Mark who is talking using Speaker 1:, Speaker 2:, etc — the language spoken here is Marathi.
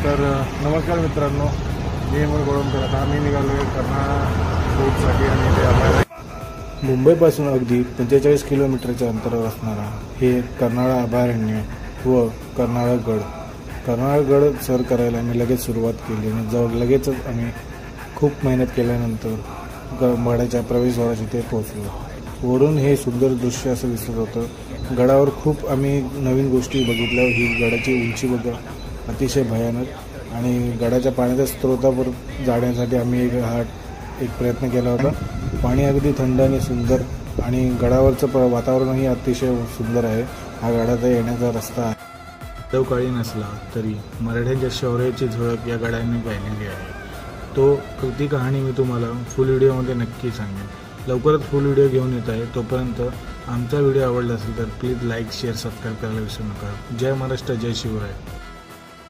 Speaker 1: तर नमस्कार मित्रांनो, मी अमोल गोळंबकर. आम्ही निघालो आहे कर्नाळा शूटसाठी आणि ते अभयारण्य मुंबईपासून अगदी 45 किलोमीटरच्या अंतरावर असणारा हे कर्नाळा अभयारण्य व कर्नाळगड सर करायला आम्ही लगेच सुरुवात केली आणि लगेचच आम्ही खूप मेहनत केल्यानंतर गडाच्या प्रवेशद्वाराच्या ते पोहोचलो. वरून हे सुंदर दृश्य असं दिसत होतं. गडावर खूप आम्ही नवीन गोष्टी बघितल्या. ही गडाची उंची बघा, अतिशय भयानक. आणि गडाच्या पाण्याच्या स्रोतावर जाण्यासाठी आम्ही एक प्रयत्न केला होता. पाणी अगदी थंड आणि सुंदर आणि गडावरचं वातावरणही अतिशय सुंदर आहे. हा गडाचा येण्याचा रस्ता आहे. काळी नसला तरी मराठ्यांच्या शौर्याची झळक या गडाने पाहिलेली आहे. ती कहाणी मी तुम्हाला फुल व्हिडिओमध्ये नक्की सांगेन. लवकरच फुल व्हिडिओ घेऊन येत आहे. तोपर्यंत आमचा व्हिडिओ आवडला असेल तर प्लीज लाईक, शेअर, सबस्क्राईब करायला विसरू नका. जय महाराष्ट्र, जय शिवराय.